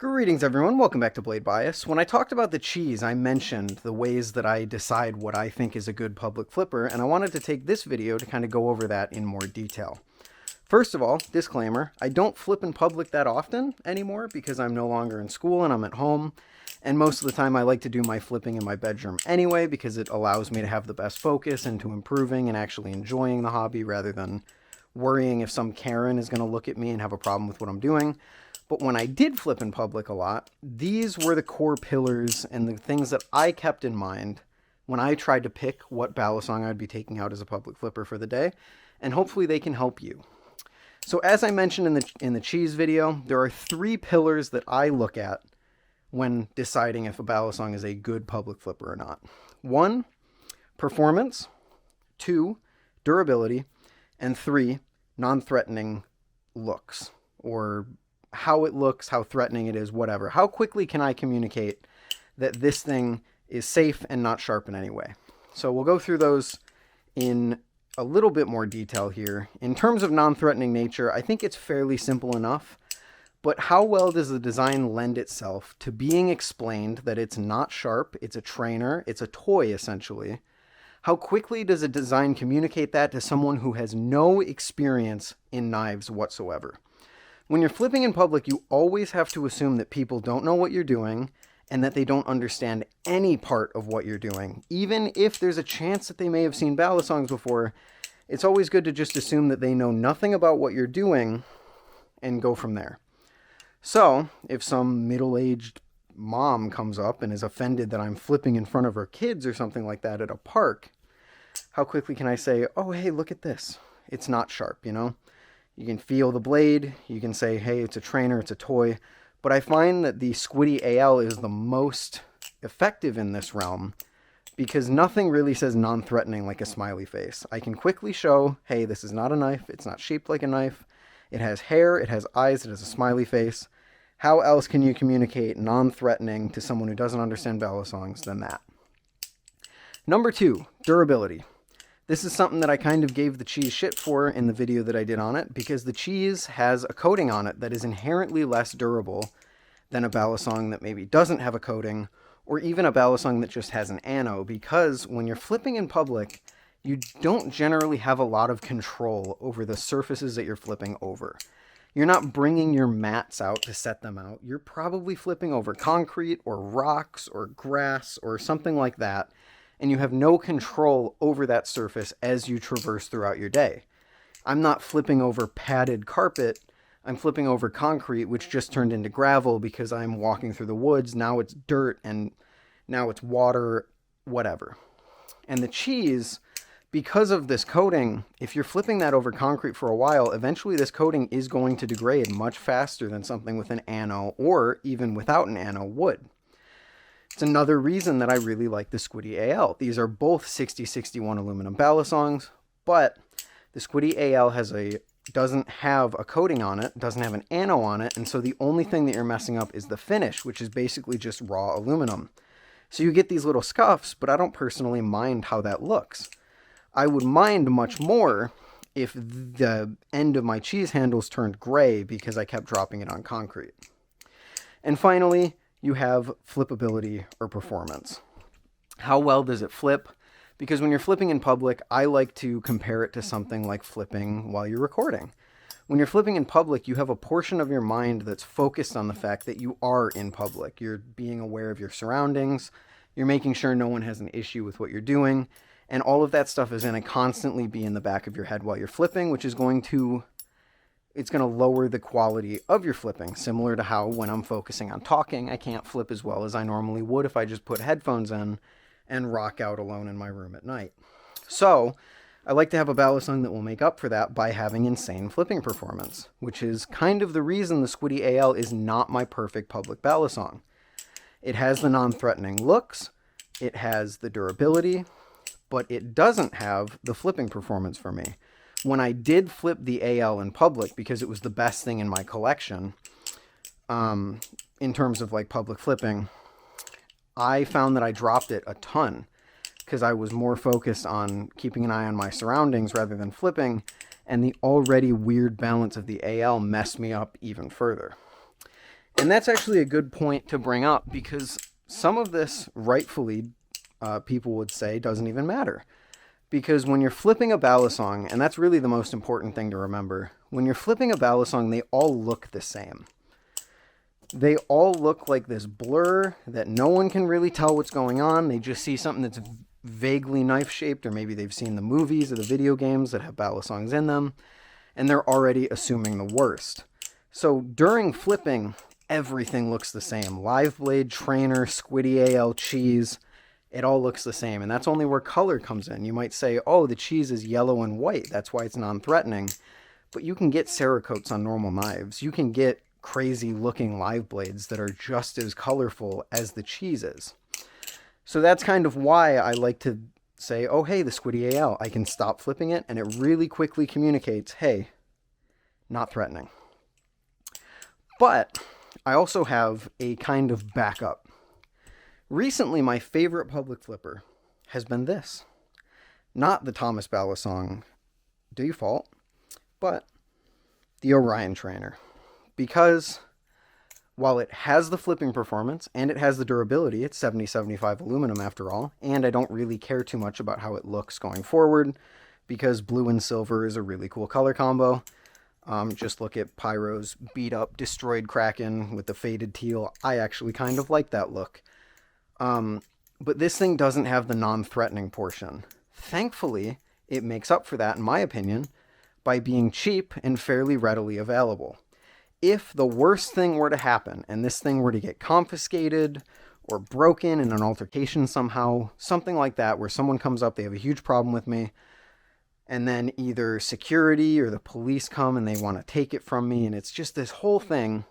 Greetings everyone, welcome back to Blade Bias. When I talked about the cheese, I mentioned the ways that I decide what I think is a good public flipper, and I wanted to take this video to kind of go over that in more detail. First of all, disclaimer, I don't flip in public that often anymore because I'm no longer in school and I'm at home, and most of the time I like to do my flipping in my bedroom anyway because it allows me to have the best focus into improving and actually enjoying the hobby rather than worrying if some Karen is going to look at me and have a problem with what I'm doing. But when I did flip in public a lot, these were the core pillars and the things that I kept in mind when I tried to pick what balisong I'd be taking out as a public flipper for the day, and hopefully they can help you. So as I mentioned in the cheese video, there are three pillars that I look at when deciding if a balisong is a good public flipper or not. 1, performance. 2, durability. And 3, non-threatening looks, or how it looks, how threatening it is, whatever. How quickly can I communicate that this thing is safe and not sharp in any way? So we'll go through those in a little bit more detail here. In terms of non-threatening nature, I think it's fairly simple enough, but how well does the design lend itself to being explained that it's not sharp, it's a trainer, it's a toy essentially? How quickly does a design communicate that to someone who has no experience in knives whatsoever? When you're flipping in public, you always have to assume that people don't know what you're doing and that they don't understand any part of what you're doing. Even if there's a chance that they may have seen balisongs before, it's always good to just assume that they know nothing about what you're doing and go from there. So, if some middle-aged mom comes up and is offended that I'm flipping in front of her kids or something like that at a park, how quickly can I say, oh, hey, look at this. It's not sharp, you know? You can feel the blade, you can say, hey, it's a trainer, it's a toy, but I find that the Squiddy AL is the most effective in this realm because nothing really says non-threatening like a smiley face. I can quickly show, hey, this is not a knife, it's not shaped like a knife, it has hair, it has eyes, it has a smiley face. How else can you communicate non-threatening to someone who doesn't understand balisongs than that? Number 2, durability. This is something that I kind of gave the cheese shit for in the video that I did on it because the cheese has a coating on it that is inherently less durable than a balisong that maybe doesn't have a coating or even a balisong that just has an ano, because when you're flipping in public, you don't generally have a lot of control over the surfaces that you're flipping over. You're not bringing your mats out to set them out. You're probably flipping over concrete or rocks or grass or something like that, and you have no control over that surface as you traverse throughout your day. I'm not flipping over padded carpet. I'm flipping over concrete, which just turned into gravel because I'm walking through the woods. Now it's dirt, and now it's water, whatever. And the cheese, because of this coating, if you're flipping that over concrete for a while, eventually this coating is going to degrade much faster than something with an ano or even without an ano would. It's another reason that I really like the Squiddy AL. These are both 6061 aluminum balisongs, but the Squiddy AL doesn't have a coating on it, doesn't have an ano on it, and so the only thing that you're messing up is the finish, which is basically just raw aluminum. So you get these little scuffs, but I don't personally mind how that looks. I would mind much more if the end of my cheese handles turned gray because I kept dropping it on concrete. And finally, you have flippability or performance. How well does it flip? Because when you're flipping in public, I like to compare it to something like flipping while you're recording. When you're flipping in public, you have a portion of your mind that's focused on the fact that you are in public. You're being aware of your surroundings. You're making sure no one has an issue with what you're doing. And all of that stuff is going to constantly be in the back of your head while you're flipping, which is going to lower the quality of your flipping, similar to how when I'm focusing on talking, I can't flip as well as I normally would if I just put headphones in and rock out alone in my room at night. So I like to have a balisong that will make up for that by having insane flipping performance, which is kind of the reason the Squiddy AL is not my perfect public balisong. It has the non-threatening looks, it has the durability, but it doesn't have the flipping performance for me. When I did flip the AL in public, because it was the best thing in my collection, in terms of like public flipping, I found that I dropped it a ton because I was more focused on keeping an eye on my surroundings rather than flipping, and the already weird balance of the AL messed me up even further. And that's actually a good point to bring up, because some of this, rightfully, people would say doesn't even matter. Because when you're flipping a balisong, and that's really the most important thing to remember, when you're flipping a balisong, they all look the same. They all look like this blur that no one can really tell what's going on. They just see something that's vaguely knife-shaped, or maybe they've seen the movies or the video games that have balisongs in them, and they're already assuming the worst. So during flipping, everything looks the same. Live blade, trainer, squiddy AL, cheese, it all looks the same. And that's only where color comes in. You might say, oh, the cheese is yellow and white, that's why it's non-threatening. But you can get Cerakotes on normal knives. You can get crazy looking live blades that are just as colorful as the cheese is. So that's kind of why I like to say, oh, hey, the squiddy AL, I can stop flipping it, and it really quickly communicates, hey, not threatening. But I also have a kind of backup. Recently, my favorite public flipper has been this. Not the Thomas Balisong default, but the Orion trainer. Because while it has the flipping performance and it has the durability, it's 70-75 aluminum after all, and I don't really care too much about how it looks going forward, because blue and silver is a really cool color combo. Just look at Pyro's beat up, destroyed Kraken with the faded teal. I actually kind of like that look. But this thing doesn't have the non-threatening portion. Thankfully, it makes up for that, in my opinion, by being cheap and fairly readily available. If the worst thing were to happen, and this thing were to get confiscated or broken in an altercation somehow, something like that, where someone comes up, they have a huge problem with me, and then either security or the police come and they want to take it from me, and it's just this whole thing,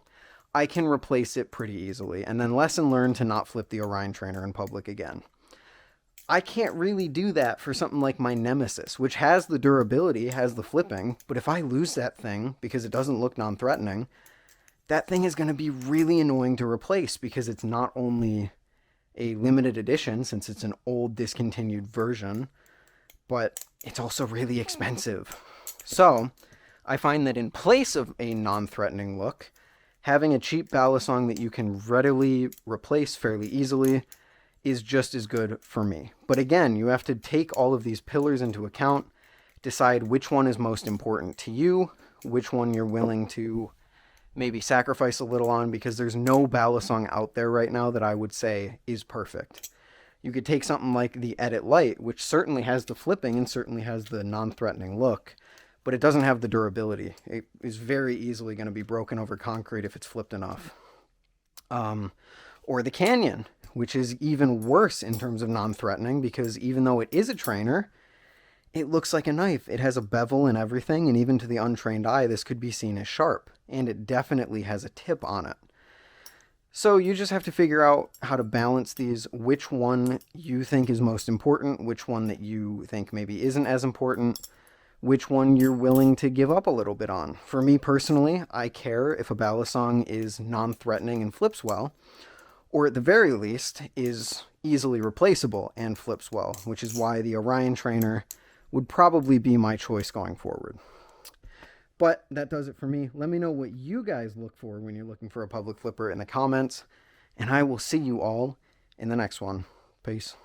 I can replace it pretty easily. And then lesson learned to not flip the Orion trainer in public again. I can't really do that for something like my Nemesis, which has the durability, has the flipping, but if I lose that thing because it doesn't look non-threatening, that thing is going to be really annoying to replace, because it's not only a limited edition, since it's an old discontinued version, but it's also really expensive. So I find that in place of a non-threatening look, having a cheap balisong that you can readily replace fairly easily is just as good for me. But again, you have to take all of these pillars into account, decide which one is most important to you, which one you're willing to maybe sacrifice a little on, because there's no balisong out there right now that I would say is perfect. You could take something like the Edit Light, which certainly has the flipping and certainly has the non-threatening look, but it doesn't have the durability. It is very easily going to be broken over concrete if it's flipped enough. Or the Canyon, which is even worse in terms of non-threatening, because even though it is a trainer, it looks like a knife. It has a bevel and everything, and even to the untrained eye, this could be seen as sharp, and it definitely has a tip on it. So you just have to figure out how to balance these, which one you think is most important, which one that you think maybe isn't as important, which one you're willing to give up a little bit on. For me personally, I care if a balisong is non-threatening and flips well, or at the very least is easily replaceable and flips well, which is why the Orion trainer would probably be my choice going forward. But that does it for me. Let me know what you guys look for when you're looking for a public flipper in the comments, and I will see you all in the next one. Peace.